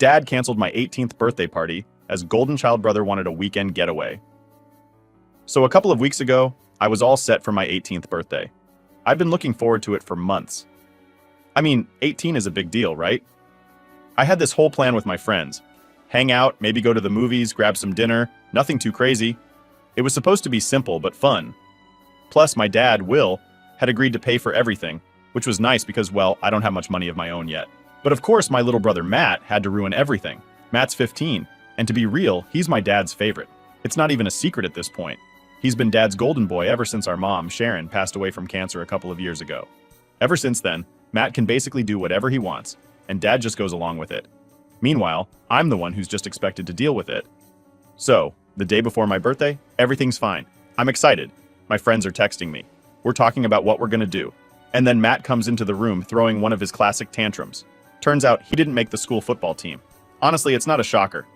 Dad canceled my 18th birthday party as golden child brother wanted a weekend getaway. So a couple of weeks ago, I was all set for my 18th birthday. I've been looking forward to it for months. I mean, 18 is a big deal, right? I had this whole plan with my friends. Hang out, maybe go to the movies, grab some dinner, nothing too crazy. It was supposed to be simple but fun. Plus, my dad, Will, had agreed to pay for everything, which was nice because, well, I don't have much money of my own yet. But of course, my little brother Matt had to ruin everything. Matt's 15, and to be real, he's my dad's favorite. It's not even a secret at this point. He's been Dad's golden boy ever since our mom, Sharon, passed away from cancer a couple of years ago. Ever since then, Matt can basically do whatever he wants, and Dad just goes along with it. Meanwhile, I'm the one who's just expected to deal with it. So, the day before my birthday, everything's fine. I'm excited. My friends are texting me. We're talking about what we're gonna do. And then Matt comes into the room throwing one of his classic tantrums. Turns out he didn't make the school football team. Honestly, it's not a shocker.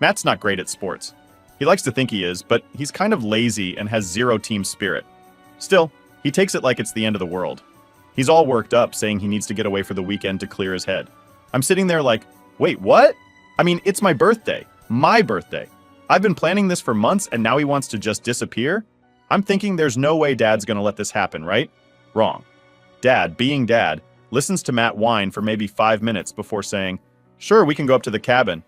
Matt's not great at sports. He likes to think he is, but he's kind of lazy and has zero team spirit. Still, he takes it like it's the end of the world. He's all worked up, saying he needs to get away for the weekend to clear his head. I'm sitting there like, wait, what? I mean, it's my birthday. My birthday. I've been planning this for months and now he wants to just disappear? I'm thinking there's no way Dad's gonna let this happen, right? Wrong. Dad, being Dad, listens to Matt whine for maybe 5 minutes before saying, sure, we can go up to the cabin.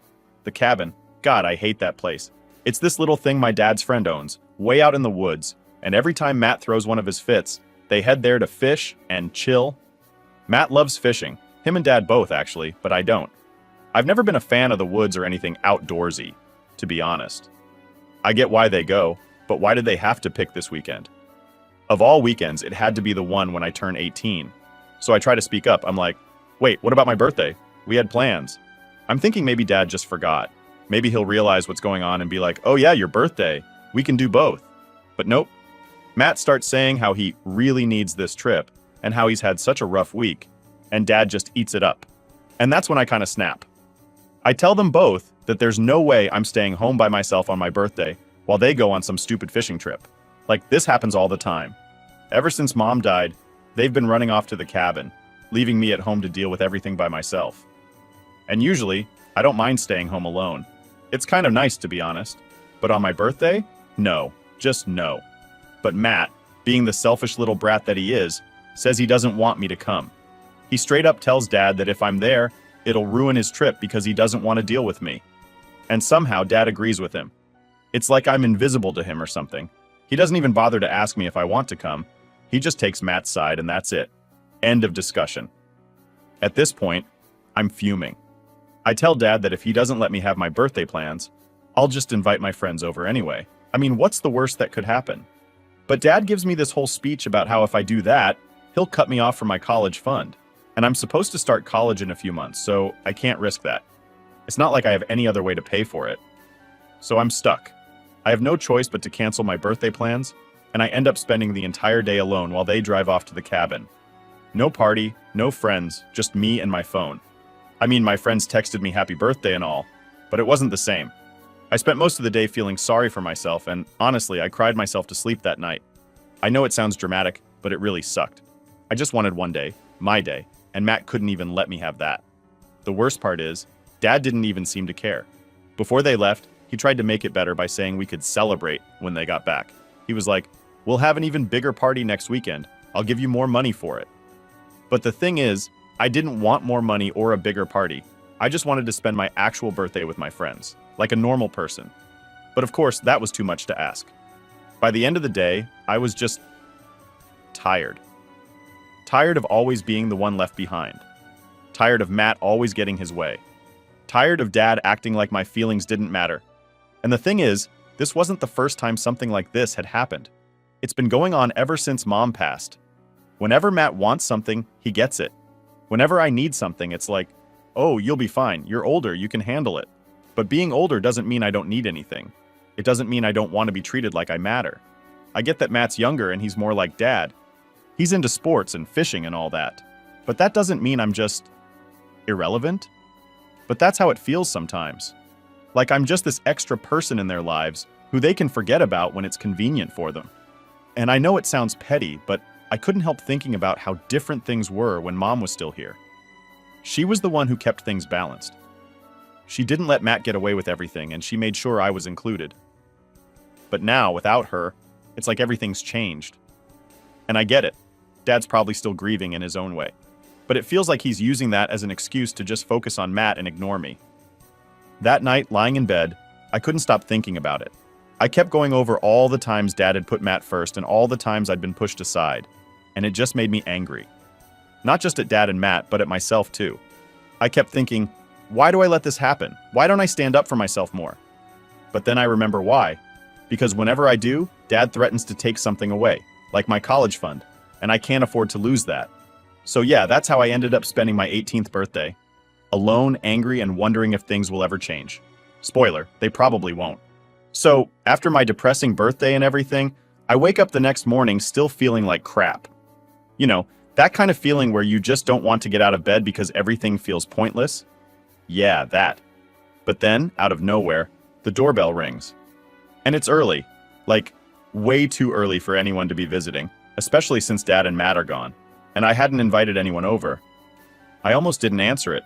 The cabin. God, I hate that place. It's this little thing my dad's friend owns, way out in the woods, and every time Matt throws one of his fits, they head there to fish and chill. Matt loves fishing. Him and Dad both, actually, but I don't. I've never been a fan of the woods or anything outdoorsy, to be honest. I get why they go, but why did they have to pick this weekend? Of all weekends, it had to be the one when I turn 18. So I try to speak up. I'm like, wait, what about my birthday? We had plans. I'm thinking maybe Dad just forgot. Maybe he'll realize what's going on and be like, oh yeah, your birthday. We can do both. But nope. Matt starts saying how he really needs this trip and how he's had such a rough week, and Dad just eats it up. And that's when I kind of snap. I tell them both that there's no way I'm staying home by myself on my birthday while they go on some stupid fishing trip. Like, this happens all the time. Ever since Mom died, they've been running off to the cabin, leaving me at home to deal with everything by myself. And usually, I don't mind staying home alone. It's kind of nice, to be honest. But on my birthday? No. Just no. But Matt, being the selfish little brat that he is, says he doesn't want me to come. He straight up tells Dad that if I'm there, it'll ruin his trip because he doesn't want to deal with me. And somehow Dad agrees with him. It's like I'm invisible to him or something. He doesn't even bother to ask me if I want to come. He just takes Matt's side and that's it. End of discussion. At this point, I'm fuming. I tell Dad that if he doesn't let me have my birthday plans, I'll just invite my friends over anyway. I mean, what's the worst that could happen? But Dad gives me this whole speech about how if I do that, he'll cut me off from my college fund. And I'm supposed to start college in a few months, so I can't risk that. It's not like I have any other way to pay for it. So I'm stuck. I have no choice but to cancel my birthday plans, and I end up spending the entire day alone while they drive off to the cabin. No party, no friends, just me and my phone. I mean, my friends texted me happy birthday and all, but it wasn't the same. I spent most of the day feeling sorry for myself, and honestly, I cried myself to sleep that night. I know it sounds dramatic, but it really sucked. I just wanted one day, my day, and Matt couldn't even let me have that. The worst part is, Dad didn't even seem to care. Before they left, he tried to make it better by saying we could celebrate when they got back. He was like, we'll have an even bigger party next weekend. I'll give you more money for it. But the thing is, I didn't want more money or a bigger party. I just wanted to spend my actual birthday with my friends, like a normal person. But of course, that was too much to ask. By the end of the day, I was just tired. Tired of always being the one left behind. Tired of Matt always getting his way. Tired of Dad acting like my feelings didn't matter. And the thing is, this wasn't the first time something like this had happened. It's been going on ever since Mom passed. Whenever Matt wants something, he gets it. Whenever I need something, it's like, oh, you'll be fine. You're older. You can handle it. But being older doesn't mean I don't need anything. It doesn't mean I don't want to be treated like I matter. I get that Matt's younger and he's more like Dad. He's into sports and fishing and all that. But that doesn't mean I'm just irrelevant. But that's how it feels sometimes. Like I'm just this extra person in their lives who they can forget about when it's convenient for them. And I know it sounds petty, but I couldn't help thinking about how different things were when Mom was still here. She was the one who kept things balanced. She didn't let Matt get away with everything, and she made sure I was included. But now, without her, it's like everything's changed. And I get it. Dad's probably still grieving in his own way. But it feels like he's using that as an excuse to just focus on Matt and ignore me. That night, lying in bed, I couldn't stop thinking about it. I kept going over all the times Dad had put Matt first and all the times I'd been pushed aside, and it just made me angry. Not just at Dad and Matt, but at myself too. I kept thinking, why do I let this happen? Why don't I stand up for myself more? But then I remember why. Because whenever I do, Dad threatens to take something away, like my college fund, and I can't afford to lose that. So yeah, that's how I ended up spending my 18th birthday. Alone, angry, and wondering if things will ever change. Spoiler, they probably won't. So, after my depressing birthday and everything, I wake up the next morning still feeling like crap. You know, that kind of feeling where you just don't want to get out of bed because everything feels pointless? Yeah, that. But then, out of nowhere, the doorbell rings. And it's early. Like, way too early for anyone to be visiting, especially since Dad and Matt are gone. And I hadn't invited anyone over. I almost didn't answer it.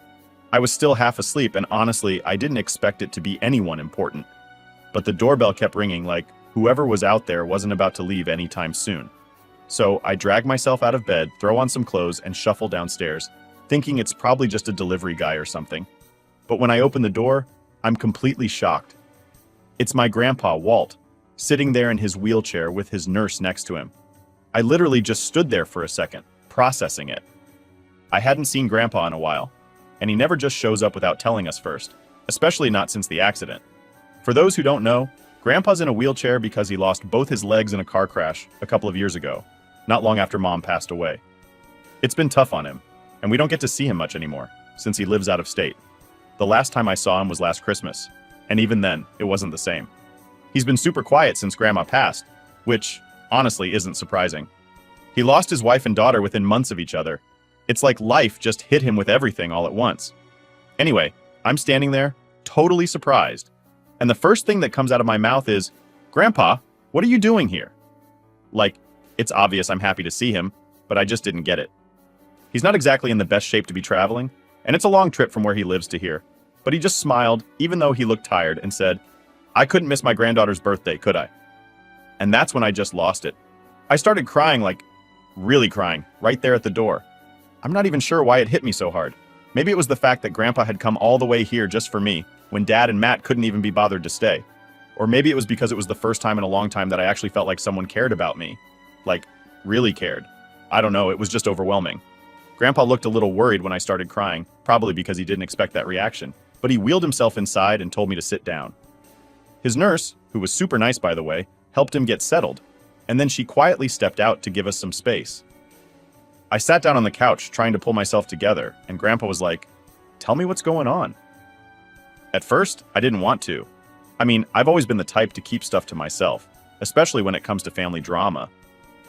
I was still half asleep, and honestly, I didn't expect it to be anyone important. But the doorbell kept ringing like whoever was out there wasn't about to leave anytime soon. So I drag myself out of bed, throw on some clothes, and shuffle downstairs, thinking it's probably just a delivery guy or something. But when I open the door, I'm completely shocked. It's my grandpa, Walt, sitting there in his wheelchair with his nurse next to him. I literally just stood there for a second, processing it. I hadn't seen Grandpa in a while, and he never just shows up without telling us first, especially not since the accident. For those who don't know, Grandpa's in a wheelchair because he lost both his legs in a car crash a couple of years ago, not long after Mom passed away. It's been tough on him, and we don't get to see him much anymore, since he lives out of state. The last time I saw him was last Christmas, and even then, it wasn't the same. He's been super quiet since Grandma passed, which, honestly, isn't surprising. He lost his wife and daughter within months of each other. It's like life just hit him with everything all at once. Anyway, I'm standing there, totally surprised, and the first thing that comes out of my mouth is, "Grandpa, what are you doing here?" Like, it's obvious I'm happy to see him, but I just didn't get it. He's not exactly in the best shape to be traveling, and it's a long trip from where he lives to here, but he just smiled, even though he looked tired, and said, "I couldn't miss my granddaughter's birthday, could I?" And that's when I just lost it. I started crying, like, really crying, right there at the door. I'm not even sure why it hit me so hard. Maybe it was the fact that Grandpa had come all the way here just for me, when Dad and Matt couldn't even be bothered to stay. Or maybe it was because it was the first time in a long time that I actually felt like someone cared about me. Like, really cared. I don't know, it was just overwhelming. Grandpa looked a little worried when I started crying, probably because he didn't expect that reaction, but he wheeled himself inside and told me to sit down. His nurse, who was super nice by the way, helped him get settled, and then she quietly stepped out to give us some space. I sat down on the couch trying to pull myself together, and Grandpa was like, "Tell me what's going on." At first, I didn't want to. I mean, I've always been the type to keep stuff to myself, especially when it comes to family drama.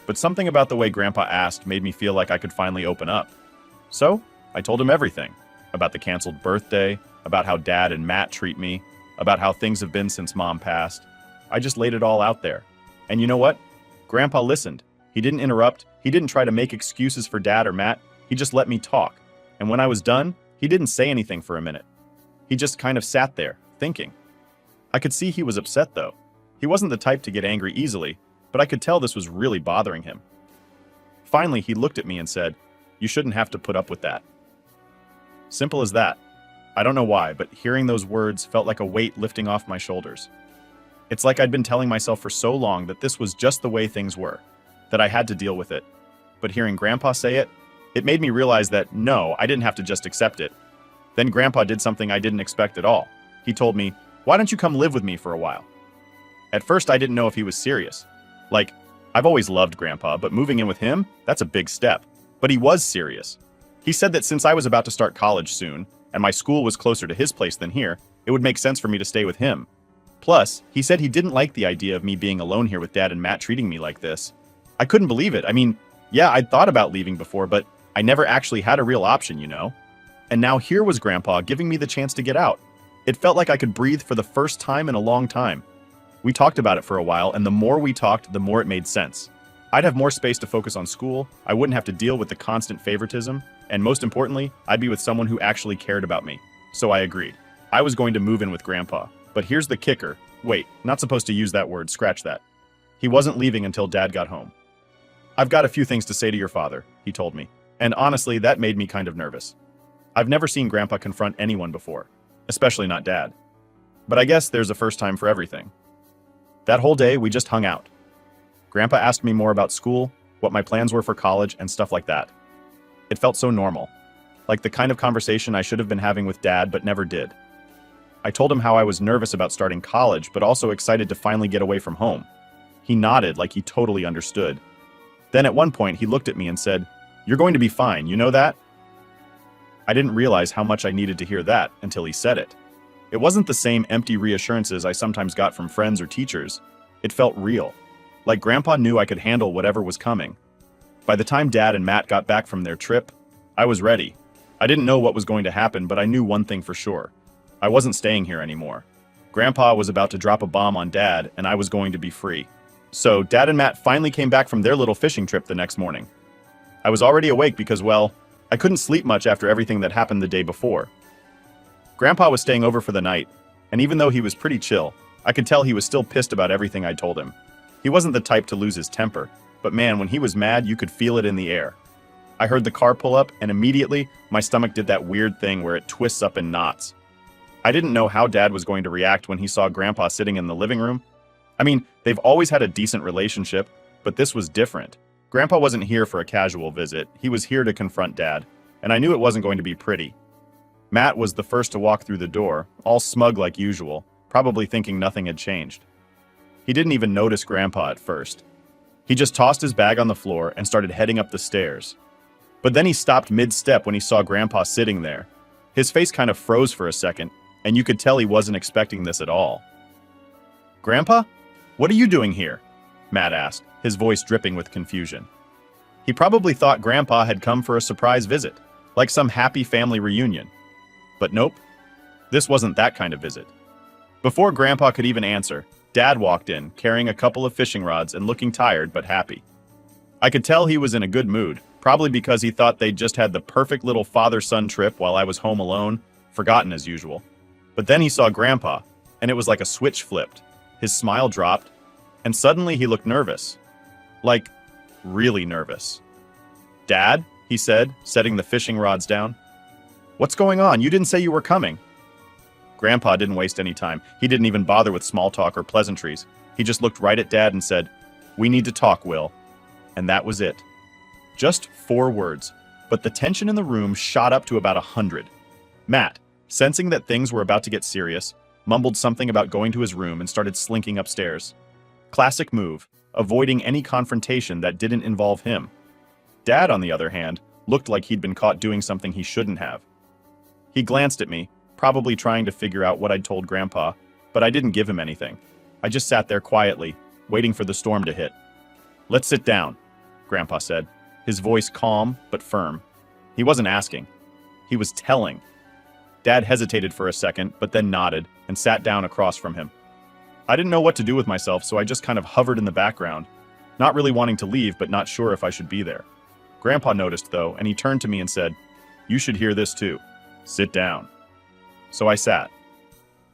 But something about the way Grandpa asked made me feel like I could finally open up. So, I told him everything. About the canceled birthday, about how Dad and Matt treat me, about how things have been since Mom passed. I just laid it all out there. And you know what? Grandpa listened. He didn't interrupt. He didn't try to make excuses for Dad or Matt. He just let me talk. And when I was done, he didn't say anything for a minute. He just kind of sat there, thinking. I could see he was upset though. He wasn't the type to get angry easily, but I could tell this was really bothering him. Finally, he looked at me and said, "You shouldn't have to put up with that." Simple as that. I don't know why, but hearing those words felt like a weight lifting off my shoulders. It's like I'd been telling myself for so long that this was just the way things were, that I had to deal with it. But hearing Grandpa say it, it made me realize that no, I didn't have to just accept it. Then Grandpa did something I didn't expect at all. He told me, "Why don't you come live with me for a while?" At first, I didn't know if he was serious. Like, I've always loved Grandpa, but moving in with him, that's a big step. But he was serious. He said that since I was about to start college soon, and my school was closer to his place than here, it would make sense for me to stay with him. Plus, he said he didn't like the idea of me being alone here with Dad and Matt treating me like this. I couldn't believe it. I mean, yeah, I'd thought about leaving before, but I never actually had a real option, you know? And now here was Grandpa giving me the chance to get out. It felt like I could breathe for the first time in a long time. We talked about it for a while, and the more we talked, the more it made sense. I'd have more space to focus on school, I wouldn't have to deal with the constant favoritism, and most importantly, I'd be with someone who actually cared about me. So I agreed. I was going to move in with Grandpa. But here's the kicker. Wait, not supposed to use that word, scratch that. He wasn't leaving until Dad got home. "I've got a few things to say to your father," he told me. And honestly, that made me kind of nervous. I've never seen Grandpa confront anyone before, especially not Dad. But I guess there's a first time for everything. That whole day, we just hung out. Grandpa asked me more about school, what my plans were for college, and stuff like that. It felt so normal, like the kind of conversation I should have been having with Dad but never did. I told him how I was nervous about starting college, but also excited to finally get away from home. He nodded like he totally understood. Then at one point, he looked at me and said, "You're going to be fine, you know that?" I didn't realize how much I needed to hear that until he said it. It wasn't the same empty reassurances I sometimes got from friends or teachers. It felt real. Like Grandpa knew I could handle whatever was coming. By the time Dad and Matt got back from their trip, I was ready. I didn't know what was going to happen, but I knew one thing for sure. I wasn't staying here anymore. Grandpa was about to drop a bomb on Dad, and I was going to be free. So Dad and Matt finally came back from their little fishing trip the next morning. I was already awake because, well, I couldn't sleep much after everything that happened the day before. Grandpa was staying over for the night, and even though he was pretty chill, I could tell he was still pissed about everything I told him. He wasn't the type to lose his temper, but man, when he was mad, you could feel it in the air. I heard the car pull up, and immediately, my stomach did that weird thing where it twists up in knots. I didn't know how Dad was going to react when he saw Grandpa sitting in the living room. I mean, they've always had a decent relationship, but this was different. Grandpa wasn't here for a casual visit, he was here to confront Dad, and I knew it wasn't going to be pretty. Matt was the first to walk through the door, all smug like usual, probably thinking nothing had changed. He didn't even notice Grandpa at first. He just tossed his bag on the floor and started heading up the stairs. But then he stopped mid-step when he saw Grandpa sitting there. His face kind of froze for a second, and you could tell he wasn't expecting this at all. "Grandpa? What are you doing here?" Matt asked, his voice dripping with confusion. He probably thought Grandpa had come for a surprise visit, like some happy family reunion. But nope, this wasn't that kind of visit. Before Grandpa could even answer, Dad walked in, carrying a couple of fishing rods and looking tired but happy. I could tell he was in a good mood, probably because he thought they'd just had the perfect little father-son trip while I was home alone, forgotten as usual. But then he saw Grandpa, and it was like a switch flipped. His smile dropped, and suddenly he looked nervous. Like, really nervous. "Dad?" he said, setting the fishing rods down. "What's going on? You didn't say you were coming." Grandpa didn't waste any time. He didn't even bother with small talk or pleasantries. He just looked right at Dad and said, "We need to talk, Will." And that was it. Just 4 words, but the tension in the room shot up to about 100. Matt, sensing that things were about to get serious, mumbled something about going to his room and started slinking upstairs. Classic move, avoiding any confrontation that didn't involve him. Dad, on the other hand, looked like he'd been caught doing something he shouldn't have. He glanced at me, probably trying to figure out what I'd told Grandpa, but I didn't give him anything. I just sat there quietly, waiting for the storm to hit. "Let's sit down," Grandpa said, his voice calm but firm. He wasn't asking. He was telling. Dad hesitated for a second, but then nodded and sat down across from him. I didn't know what to do with myself, so I just kind of hovered in the background, not really wanting to leave, but not sure if I should be there. Grandpa noticed, though, and he turned to me and said, "You should hear this too. Sit down." So I sat.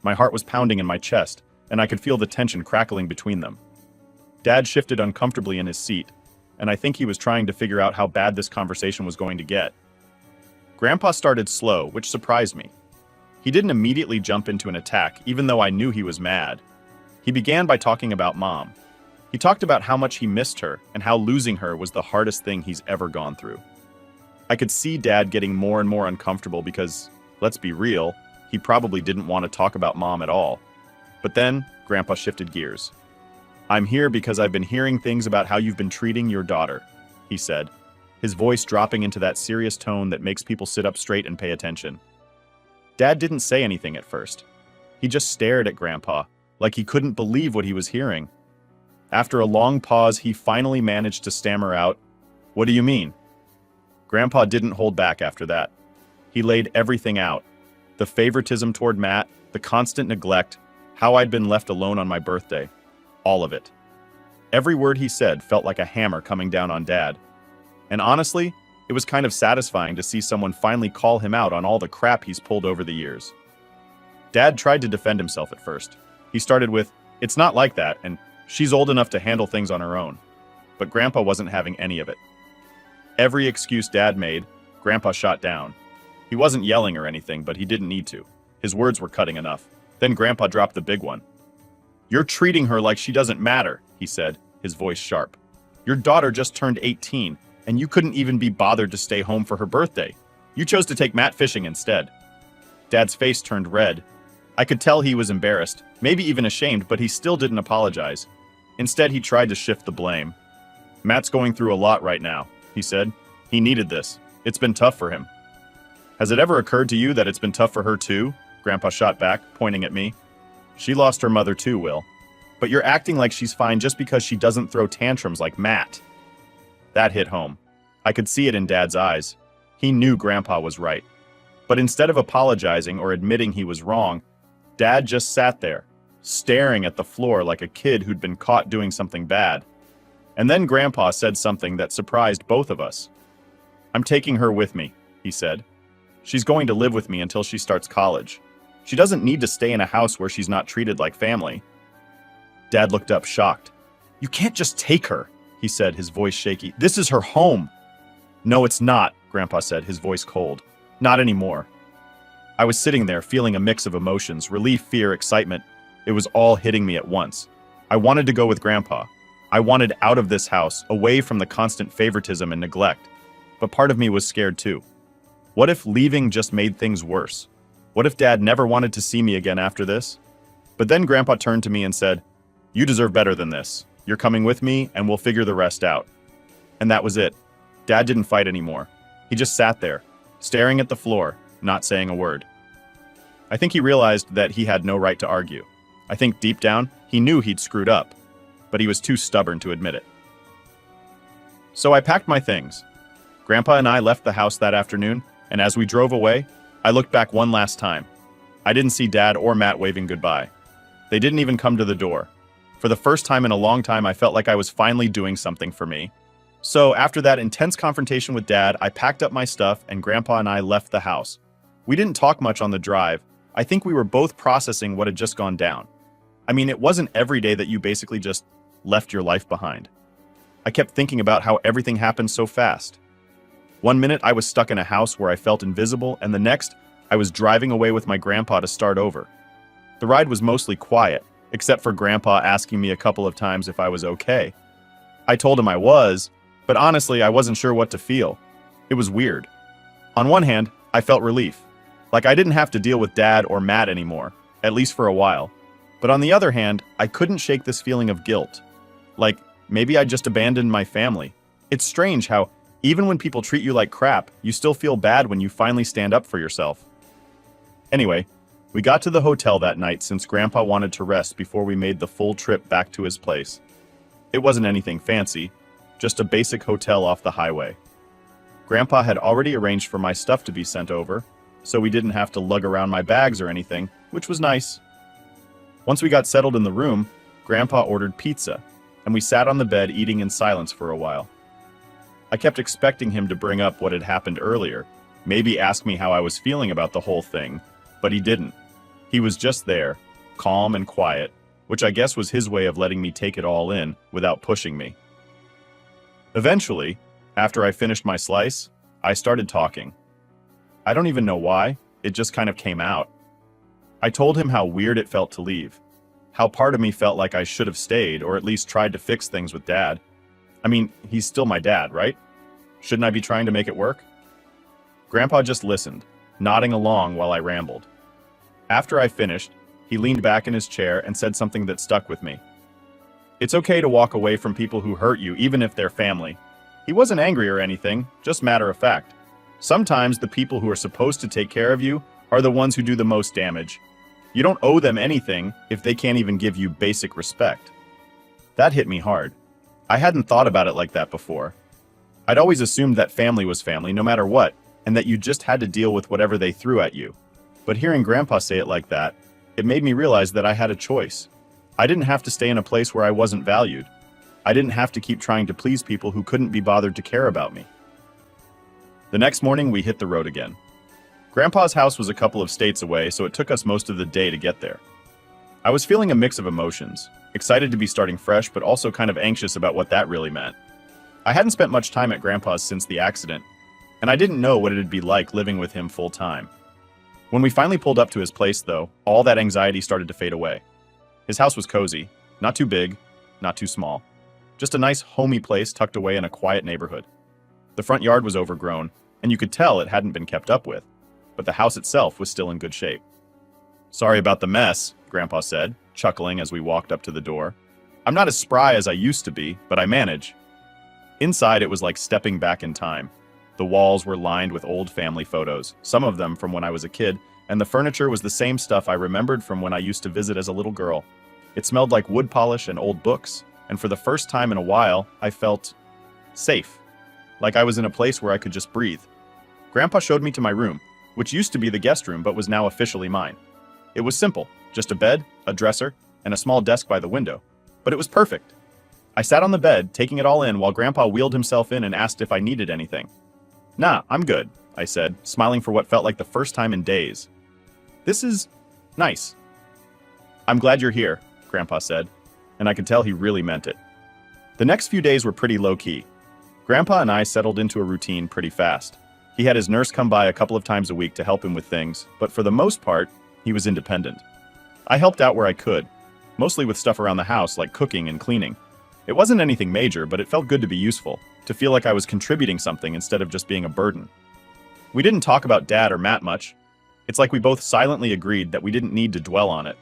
My heart was pounding in my chest, and I could feel the tension crackling between them. Dad shifted uncomfortably in his seat, and I think he was trying to figure out how bad this conversation was going to get. Grandpa started slow, which surprised me. He didn't immediately jump into an attack, even though I knew he was mad. He began by talking about Mom. He talked about how much he missed her and how losing her was the hardest thing he's ever gone through. I could see Dad getting more and more uncomfortable because, let's be real, he probably didn't want to talk about Mom at all. But then, Grandpa shifted gears. "I'm here because I've been hearing things about how you've been treating your daughter," he said, his voice dropping into that serious tone that makes people sit up straight and pay attention. Dad didn't say anything at first. He just stared at Grandpa, like he couldn't believe what he was hearing. After a long pause, he finally managed to stammer out, "What do you mean?" Grandpa didn't hold back after that. He laid everything out. The favoritism toward Matt, the constant neglect, how I'd been left alone on my birthday. All of it. Every word he said felt like a hammer coming down on Dad. And honestly, it was kind of satisfying to see someone finally call him out on all the crap he's pulled over the years. Dad tried to defend himself at first. He started with, "It's not like that, and she's old enough to handle things on her own." But Grandpa wasn't having any of it. Every excuse Dad made, Grandpa shot down. He wasn't yelling or anything, but he didn't need to. His words were cutting enough. Then Grandpa dropped the big one. "You're treating her like she doesn't matter," he said, his voice sharp. "Your daughter just turned 18, and you couldn't even be bothered to stay home for her birthday. You chose to take Matt fishing instead." Dad's face turned red. I could tell he was embarrassed, maybe even ashamed, but he still didn't apologize. Instead, he tried to shift the blame. "Matt's going through a lot right now," he said. "He needed this. It's been tough for him." "Has it ever occurred to you that it's been tough for her too?" Grandpa shot back, pointing at me. "She lost her mother too, Will. But you're acting like she's fine just because she doesn't throw tantrums like Matt." That hit home. I could see it in Dad's eyes. He knew Grandpa was right. But instead of apologizing or admitting he was wrong, Dad just sat there, staring at the floor like a kid who'd been caught doing something bad. And then Grandpa said something that surprised both of us. "I'm taking her with me," he said. "She's going to live with me until she starts college. She doesn't need to stay in a house where she's not treated like family." Dad looked up, shocked. "You can't just take her," he said, his voice shaky. "This is her home." "No, it's not," Grandpa said, his voice cold. "Not anymore." I was sitting there feeling a mix of emotions, relief, fear, excitement. It was all hitting me at once. I wanted to go with Grandpa. I wanted out of this house, away from the constant favoritism and neglect. But part of me was scared too. What if leaving just made things worse? What if Dad never wanted to see me again after this? But then Grandpa turned to me and said, "You deserve better than this. You're coming with me, and we'll figure the rest out." And that was it. Dad didn't fight anymore. He just sat there, staring at the floor, not saying a word. I think he realized that he had no right to argue. I think deep down, he knew he'd screwed up, but he was too stubborn to admit it. So I packed my things. Grandpa and I left the house that afternoon, and as we drove away, I looked back one last time. I didn't see Dad or Matt waving goodbye. They didn't even come to the door. For the first time in a long time, I felt like I was finally doing something for me. So after that intense confrontation with Dad, I packed up my stuff and Grandpa and I left the house. We didn't talk much on the drive. I think we were both processing what had just gone down. I mean, it wasn't every day that you basically just left your life behind. I kept thinking about how everything happened so fast. One minute I was stuck in a house where I felt invisible, and the next, I was driving away with my grandpa to start over. The ride was mostly quiet, except for Grandpa asking me a couple of times if I was okay. I told him I was, but honestly, I wasn't sure what to feel. It was weird. On one hand, I felt relief. Like I didn't have to deal with Dad or Matt anymore, at least for a while. But on the other hand, I couldn't shake this feeling of guilt. Like, maybe I just abandoned my family. It's strange how, even when people treat you like crap, you still feel bad when you finally stand up for yourself. Anyway, we got to the hotel that night since Grandpa wanted to rest before we made the full trip back to his place. It wasn't anything fancy, just a basic hotel off the highway. Grandpa had already arranged for my stuff to be sent over, so we didn't have to lug around my bags or anything, which was nice. Once we got settled in the room, Grandpa ordered pizza, and we sat on the bed eating in silence for a while. I kept expecting him to bring up what had happened earlier, maybe ask me how I was feeling about the whole thing, but he didn't. He was just there, calm and quiet, which I guess was his way of letting me take it all in without pushing me. Eventually, after I finished my slice, I started talking. I don't even know why, it just kind of came out. I told him how weird it felt to leave, how part of me felt like I should have stayed or at least tried to fix things with Dad. I mean, he's still my dad, right? Shouldn't I be trying to make it work? Grandpa just listened, nodding along while I rambled. After I finished, he leaned back in his chair and said something that stuck with me. "It's okay to walk away from people who hurt you, even if they're family." He wasn't angry or anything, just matter of fact. Sometimes the people who are supposed to take care of you are the ones who do the most damage. You don't owe them anything if they can't even give you basic respect. That hit me hard. I hadn't thought about it like that before. I'd always assumed that family was family no matter what, and that you just had to deal with whatever they threw at you. But hearing Grandpa say it like that, it made me realize that I had a choice. I didn't have to stay in a place where I wasn't valued. I didn't have to keep trying to please people who couldn't be bothered to care about me. The next morning, we hit the road again. Grandpa's house was a couple of states away, so it took us most of the day to get there. I was feeling a mix of emotions, excited to be starting fresh, but also kind of anxious about what that really meant. I hadn't spent much time at Grandpa's since the accident, and I didn't know what it'd be like living with him full time. When we finally pulled up to his place, though, all that anxiety started to fade away. His house was cozy, not too big, not too small. Just a nice, homey place tucked away in a quiet neighborhood. The front yard was overgrown, and you could tell it hadn't been kept up with, but the house itself was still in good shape. "Sorry about the mess," Grandpa said, chuckling as we walked up to the door. "I'm not as spry as I used to be, but I manage." Inside, it was like stepping back in time. The walls were lined with old family photos, some of them from when I was a kid, and the furniture was the same stuff I remembered from when I used to visit as a little girl. It smelled like wood polish and old books, and for the first time in a while, I felt safe, like I was in a place where I could just breathe. Grandpa showed me to my room, which used to be the guest room but was now officially mine. It was simple, just a bed, a dresser, and a small desk by the window, but it was perfect. I sat on the bed, taking it all in, while Grandpa wheeled himself in and asked if I needed anything. "Nah, I'm good," I said, smiling for what felt like the first time in days. "This is nice." "I'm glad you're here," Grandpa said, and I could tell he really meant it. The next few days were pretty low-key. Grandpa and I settled into a routine pretty fast. He had his nurse come by a couple of times a week to help him with things, but for the most part, he was independent. I helped out where I could, mostly with stuff around the house like cooking and cleaning. It wasn't anything major, but it felt good to be useful, to feel like I was contributing something instead of just being a burden. We didn't talk about Dad or Matt much. It's like we both silently agreed that we didn't need to dwell on it.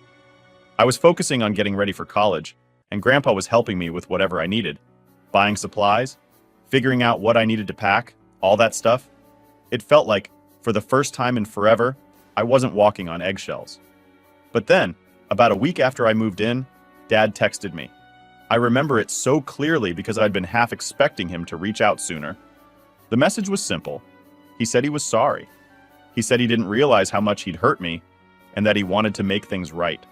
I was focusing on getting ready for college, and Grandpa was helping me with whatever I needed. Buying supplies, figuring out what I needed to pack, all that stuff. It felt like, for the first time in forever, I wasn't walking on eggshells. But then, about a week after I moved in, Dad texted me. I remember it so clearly because I'd been half expecting him to reach out sooner. The message was simple. He said he was sorry. He said he didn't realize how much he'd hurt me, and that he wanted to make things right.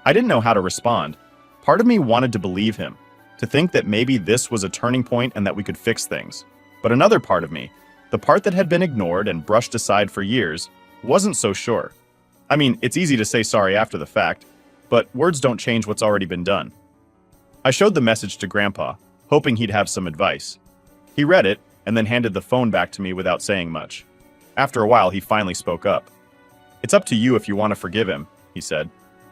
I didn't know how to respond. Part of me wanted to believe him, to think that maybe this was a turning point and that we could fix things. But another part of me, the part that had been ignored and brushed aside for years, wasn't so sure. I mean, it's easy to say sorry after the fact, but words don't change what's already been done. I showed the message to Grandpa, hoping he'd have some advice. He read it, and then handed the phone back to me without saying much. After a while, he finally spoke up. "It's up to you if you want to forgive him," he said.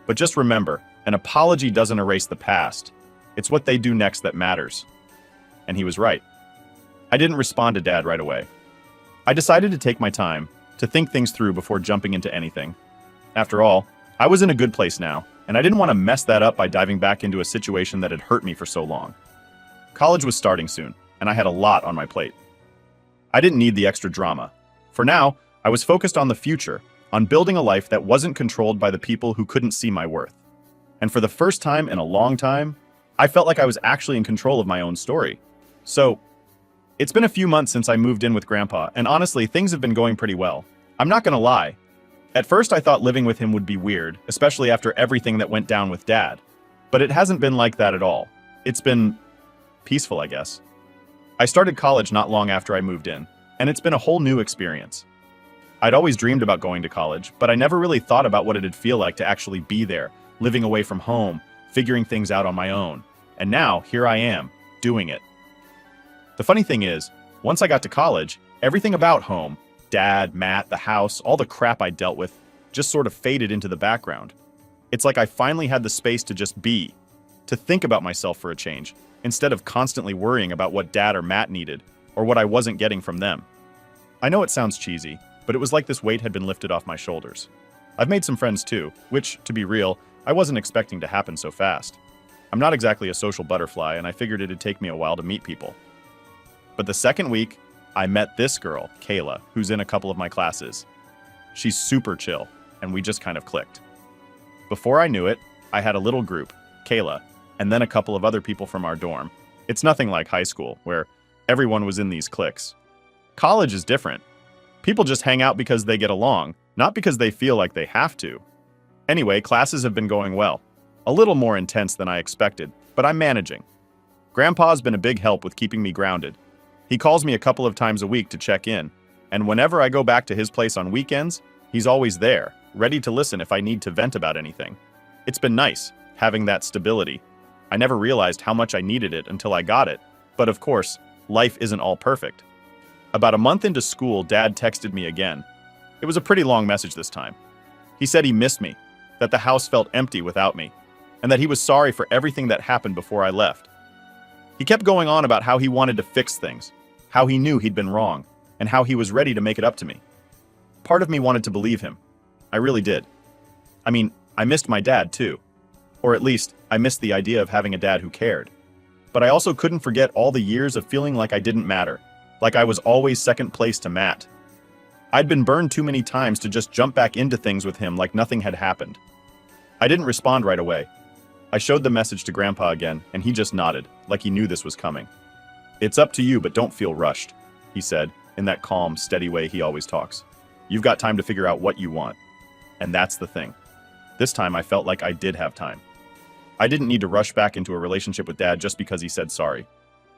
"But just remember, an apology doesn't erase the past. It's what they do next that matters." And he was right. I didn't respond to Dad right away. I decided to take my time, to think things through before jumping into anything. After all, I was in a good place now, and I didn't want to mess that up by diving back into a situation that had hurt me for so long. College was starting soon, and I had a lot on my plate. I didn't need the extra drama. For now, I was focused on the future, on building a life that wasn't controlled by the people who couldn't see my worth. And for the first time in a long time, I felt like I was actually in control of my own story. So, it's been a few months since I moved in with Grandpa, and honestly, things have been going pretty well. I'm not gonna lie. At first, I thought living with him would be weird, especially after everything that went down with Dad. But it hasn't been like that at all. It's been peaceful, I guess. I started college not long after I moved in, and it's been a whole new experience. I'd always dreamed about going to college, but I never really thought about what it'd feel like to actually be there, living away from home, figuring things out on my own. And now, here I am, doing it. The funny thing is, once I got to college, everything about home, Dad, Matt, the house, all the crap I dealt with, just sort of faded into the background. It's like I finally had the space to just be, to think about myself for a change, instead of constantly worrying about what Dad or Matt needed, or what I wasn't getting from them. I know it sounds cheesy, but it was like this weight had been lifted off my shoulders. I've made some friends too, which, to be real, I wasn't expecting to happen so fast. I'm not exactly a social butterfly, and I figured it'd take me a while to meet people. But the second week, I met this girl, Kayla, who's in a couple of my classes. She's super chill, and we just kind of clicked. Before I knew it, I had a little group, Kayla, and then a couple of other people from our dorm. It's nothing like high school, where everyone was in these cliques. College is different. People just hang out because they get along, not because they feel like they have to. Anyway, classes have been going well. A little more intense than I expected, but I'm managing. Grandpa's been a big help with keeping me grounded. He calls me a couple of times a week to check in, And whenever I go back to his place on weekends, he's always there, ready to listen if I need to vent about anything. It's been nice, having that stability. I never realized how much I needed it until I got it. But of course, life isn't all perfect. About a month into school, Dad texted me again. It was a pretty long message this time. He said he missed me, that the house felt empty without me, and that he was sorry for everything that happened before I left. He kept going on about how he wanted to fix things, how he knew he'd been wrong, and how he was ready to make it up to me. Part of me wanted to believe him. I really did. I mean, I missed my dad too. Or at least, I missed the idea of having a dad who cared. But I also couldn't forget all the years of feeling like I didn't matter, like I was always second place to Matt. I'd been burned too many times to just jump back into things with him like nothing had happened. I didn't respond right away. I showed the message to Grandpa again, and he just nodded, like he knew this was coming. "It's up to you, but don't feel rushed," he said, in that calm, steady way he always talks. "You've got time to figure out what you want." And that's the thing. This time I felt like I did have time. I didn't need to rush back into a relationship with Dad just because he said sorry.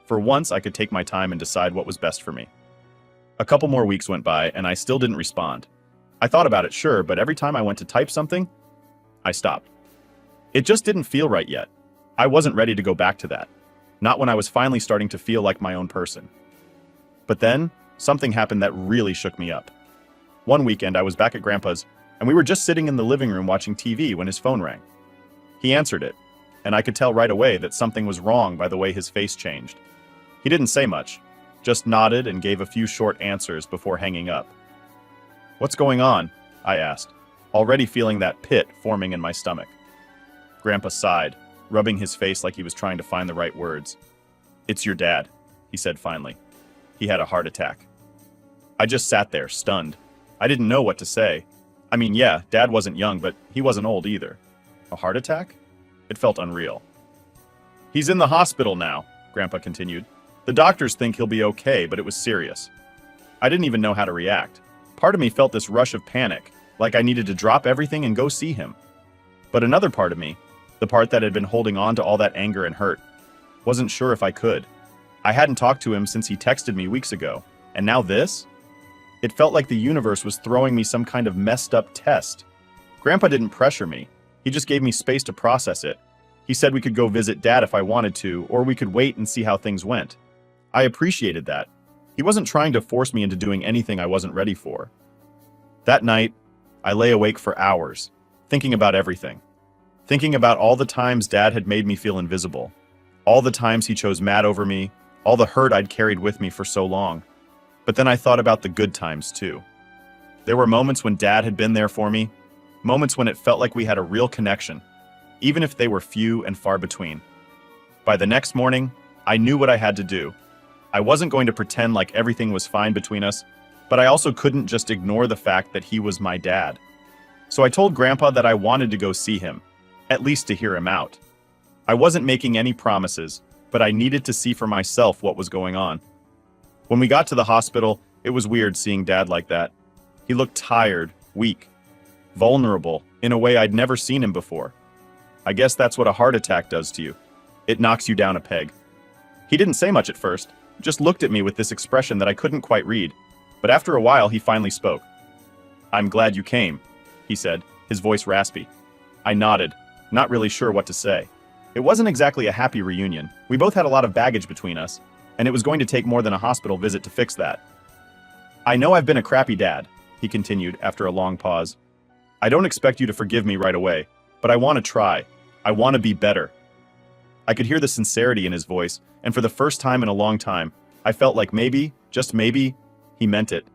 For once, I could take my time and decide what was best for me. A couple more weeks went by, and I still didn't respond. I thought about it, sure, but every time I went to type something, I stopped. It just didn't feel right yet. I wasn't ready to go back to that. Not when I was finally starting to feel like my own person. But then, something happened that really shook me up. One weekend, I was back at Grandpa's, and we were just sitting in the living room watching TV when his phone rang. He answered it, and I could tell right away that something was wrong by the way his face changed. He didn't say much, just nodded and gave a few short answers before hanging up. "What's going on?" I asked, already feeling that pit forming in my stomach. Grandpa sighed, rubbing his face like he was trying to find the right words. "It's your dad," he said finally. "He had a heart attack." I just sat there, stunned. I didn't know what to say. I mean, yeah, Dad wasn't young, but he wasn't old either. A heart attack? It felt unreal. "He's in the hospital now," Grandpa continued. "The doctors think he'll be okay, but it was serious." I didn't even know how to react. Part of me felt this rush of panic, like I needed to drop everything and go see him. But another part of me, the part that had been holding on to all that anger and hurt, wasn't sure if I could. I hadn't talked to him since he texted me weeks ago, and now this? It felt like the universe was throwing me some kind of messed up test. Grandpa didn't pressure me. He just gave me space to process it. He said we could go visit Dad if I wanted to, or we could wait and see how things went. I appreciated that. He wasn't trying to force me into doing anything I wasn't ready for. That night, I lay awake for hours, thinking about everything. Thinking about all the times Dad had made me feel invisible. All the times he chose Matt over me, all the hurt I'd carried with me for so long. But then I thought about the good times too. There were moments when Dad had been there for me, moments when it felt like we had a real connection, even if they were few and far between. By the next morning, I knew what I had to do. I wasn't going to pretend like everything was fine between us, but I also couldn't just ignore the fact that he was my dad. So I told Grandpa that I wanted to go see him, at least to hear him out. I wasn't making any promises, but I needed to see for myself what was going on. When we got to the hospital, it was weird seeing Dad like that. He looked tired, weak, vulnerable, in a way I'd never seen him before. I guess that's what a heart attack does to you. It knocks you down a peg. He didn't say much at first, just looked at me with this expression that I couldn't quite read. But after a while, he finally spoke. "I'm glad you came," he said, his voice raspy. I nodded, not really sure what to say. It wasn't exactly a happy reunion. We both had a lot of baggage between us, and it was going to take more than a hospital visit to fix that. "I know I've been a crappy dad," he continued after a long pause. "I don't expect you to forgive me right away, but I want to try. I want to be better." I could hear the sincerity in his voice, and for the first time in a long time, I felt like maybe, just maybe, he meant it.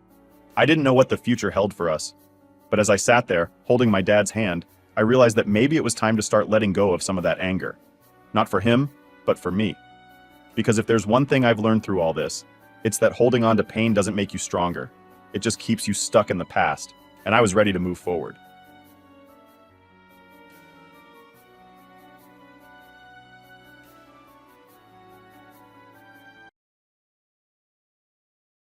I didn't know what the future held for us. But as I sat there, holding my dad's hand, I realized that maybe it was time to start letting go of some of that anger. Not for him, but for me. Because if there's one thing I've learned through all this, it's that holding on to pain doesn't make you stronger. It just keeps you stuck in the past, and I was ready to move forward.